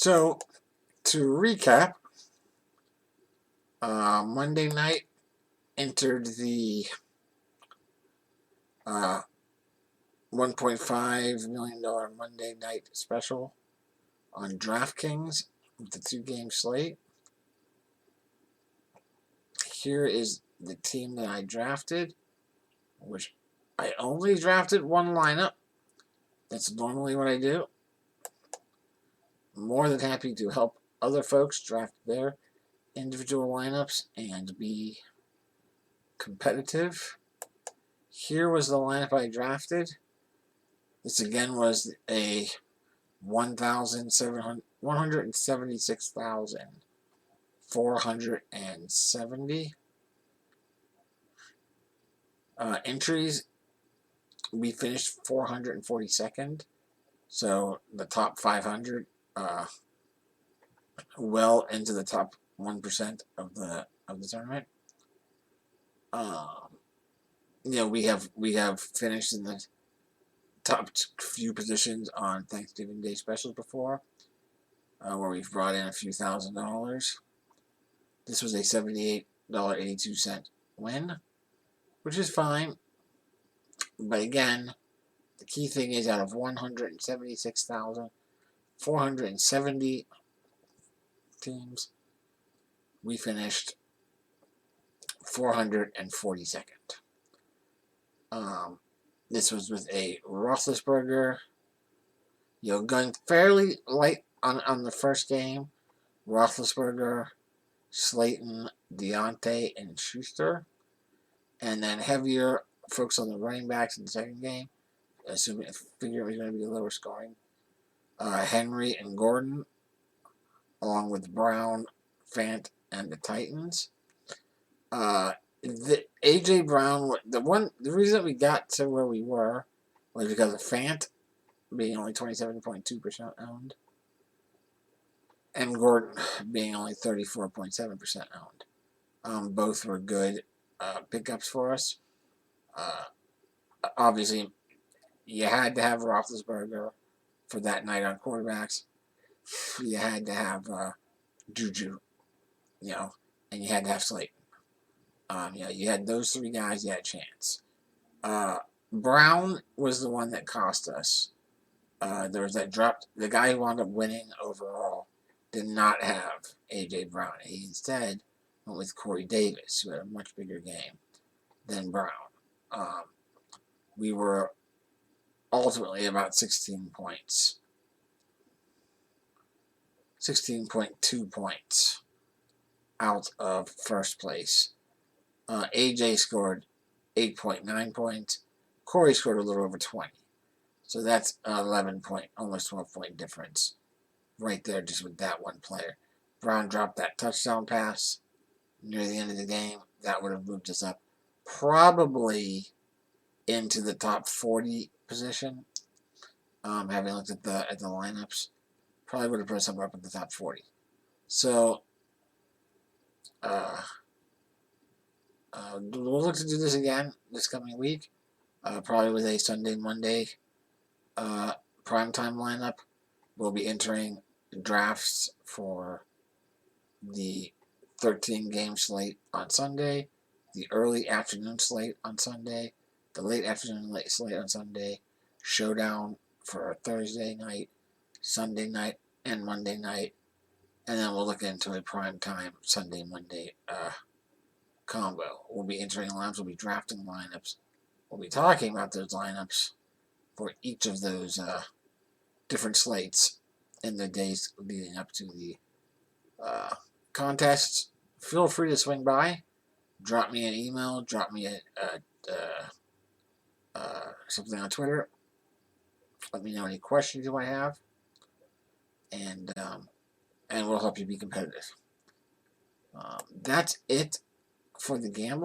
So, to recap, Monday night entered the $1.5 million Monday night special on DraftKings with the 2-game slate. Here is the team that I drafted, which I only drafted one lineup. That's normally what I do. More than happy to help other folks draft their individual lineups and be competitive. Here was the lineup I drafted. This again was a 176,470 entries. We finished 442nd, so the top 500, well into the top 1% of the tournament. We have finished in the top few positions on Thanksgiving Day specials before, where we've brought in a few $1,000s. This was a $78.82 win, which is fine. But again, the key thing is out of 176,470 teams, we finished 442nd. This was with a Roethlisberger, going fairly light on the first game. Roethlisberger, Slayton, Deontay, and Schuster. And then heavier folks on the running backs in the second game, figuring it was going to be lower scoring. Henry and Gordon, along with Brown, Fant, and the Titans. The A.J. Brown, the reason we got to where we were was because of Fant being only 27.2% owned, and Gordon being only 34.7% owned. Both were good pickups for us. Obviously, you had to have Roethlisberger for that night on quarterbacks. You had to have Juju, and you had to have Slayton. You had those three guys, you had a chance. Brown was the one that cost us. There was that drop. The guy who wound up winning overall did not have A.J. Brown. He instead went with Corey Davis, who had a much bigger game than Brown. We were ultimately about 16 points. 16.2 points out of first place. AJ scored 8.9 points. Corey scored a little over 20. So that's 11 point, almost 12 point difference right there just with that one player. Brown dropped that touchdown pass near the end of the game. That would have moved us up probably into the top 40 position. Having looked at the lineups, probably would have put us somewhere up in the top 40. So we'll look to do this again this coming week, probably with a Sunday, Monday primetime lineup. We'll be entering drafts for the 13-game slate on Sunday, the early afternoon slate on Sunday, the late afternoon slate on Sunday, showdown for Thursday night, Sunday night, and Monday night, and then we'll look into a primetime Sunday, Monday combo. We'll be entering lineups, we'll be drafting lineups, we'll be talking about those lineups for each of those different slates in the days leading up to the contests. Feel free to swing by, drop me an email, drop me something on Twitter. Let me know any questions you might have, and we'll help you be competitive. That's it for the gamble.